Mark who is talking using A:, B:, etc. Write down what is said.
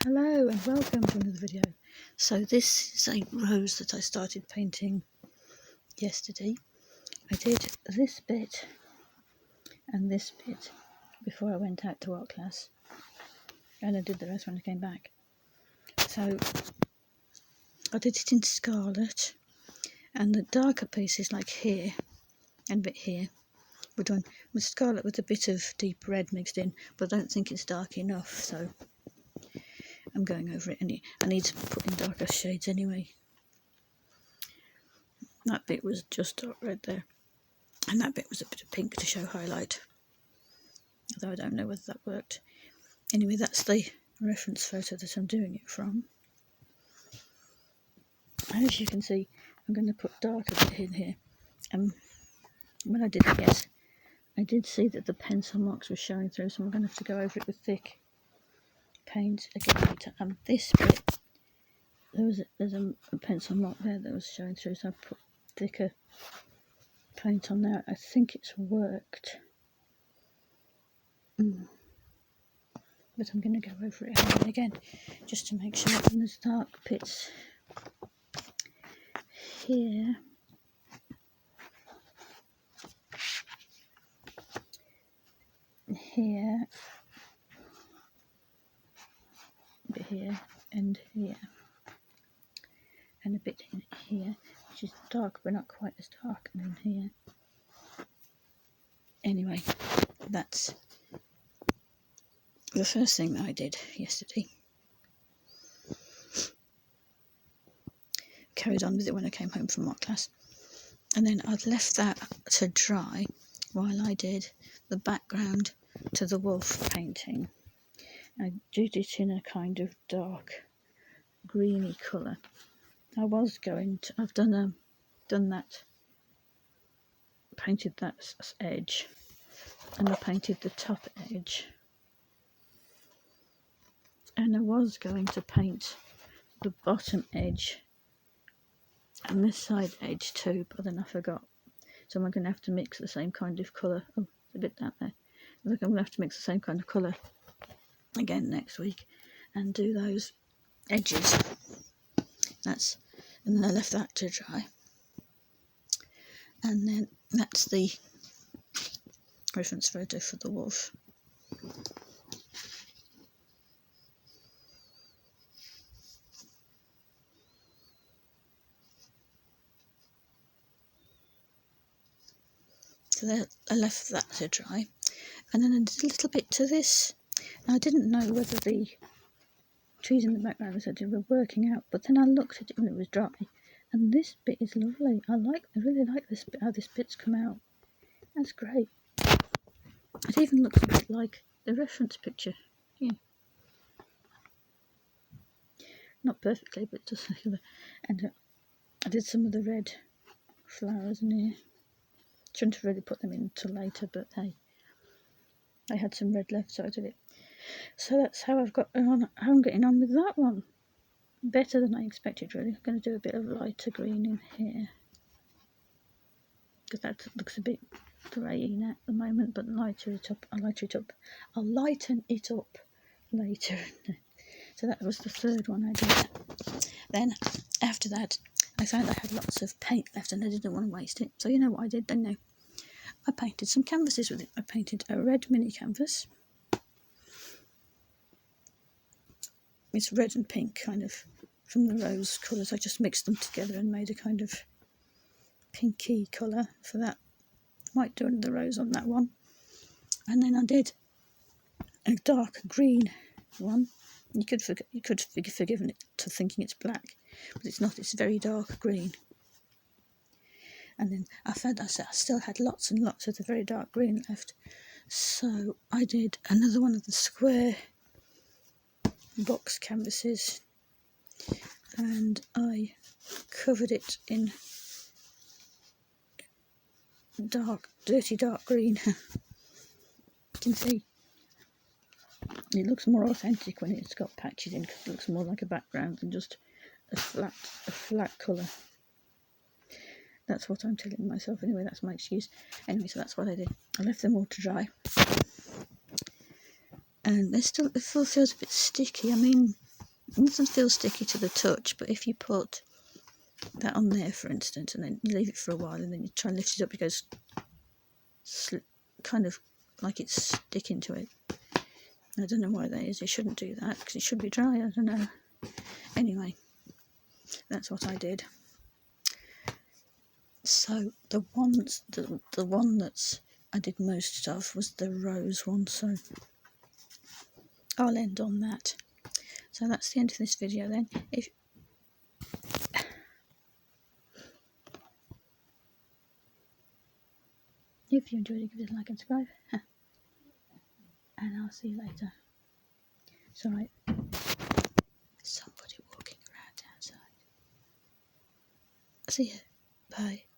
A: Hello and welcome to another video. So this is a rose that I started painting yesterday. I did this bit and this bit before I went out to art class, and I did the rest when I came back. So I did it in scarlet, and the darker pieces like here and a bit here were done with scarlet with a bit of deep red mixed in, but I don't think it's dark enough, so I'm going over it. I need to put in darker shades anyway. That bit was just dark red there, and that bit was a bit of pink to show highlight, although I don't know whether that worked. Anyway, that's the reference photo that I'm doing it from. And as you can see, I'm going to put darker bit in here. When I did it, yes, I did see that the pencil marks were showing through, so I'm going to have to go over it with thick paint again later. And this bit, there's a pencil mark there that was showing through, so I put thicker paint on there. I think it's worked. But I'm going to go over it again just to make sure. And there's dark bits here, here, a bit here, and here, and a bit in here, which is dark but not quite as dark, and in here. Anyway, that's the first thing that I did yesterday. Carried on with it when I came home from art class, and then I'd left that to dry while I did the background to the wolf painting. I did it in a kind of dark greeny colour. I was going to, I've done that, painted that edge, and I painted the top edge, and I was going to paint the bottom edge and this side edge too, but then I forgot. So I'm going to have to mix the same kind of colour. Oh, there's a bit down there. Look, I'm going to have to mix the same kind of colour again next week and do those edges. And then I left that to dry. And then that's the reference photo for the wolf. So there, I left that to dry, and then I did a little bit to this. Now, I didn't know whether the trees in the background were working out, but then I looked at it when it was dry, and this bit is lovely. I really like this bit, how this bit's come out. That's great. It even looks a bit like the reference picture. Yeah. Not perfectly, but just and I did some of the red flowers in here. Shouldn't have really put them in until later, but hey, I had some red left, so I did it. So that's how I'm getting on with that one. Better than I expected, really. I'm going to do a bit of lighter green in here, because that looks a bit grey at the moment, but I'll lighten it up later. So that was the third one I did. Then, after that, I found I had lots of paint left and I didn't want to waste it. So you know what I did then? No, I painted some canvases with it. I painted a red mini canvas. It's red and pink, kind of, from the rose colours. I just mixed them together and made a kind of pinky colour for that. Might do another rose on that one. And then I did a dark green one. You could be forgiven it to thinking it's black, but it's not. It's very dark green. And then I found I still had lots and lots of the very dark green left, so I did another one of the square box canvases, and I covered it in dirty dark green. You can see it looks more authentic when it's got patches in, because it looks more like a background than just a flat colour. That's what I'm telling myself anyway, that's my excuse. Anyway, so that's what I did. I left them all to dry. And it still feels a bit sticky. I mean, It doesn't feel sticky to the touch, but if you put that on there, for instance, and then you leave it for a while, and then you try and lift it up, it goes kind of like it's sticking to it. I don't know why that is. It shouldn't do that because it should be dry. I don't know. Anyway, that's what I did. So the one that's I did most of was the rose one. So I'll end on that. So that's the end of this video then. If you enjoyed it, give it a like and subscribe. And I'll see you later. It's alright. Somebody walking around outside. See you. Bye.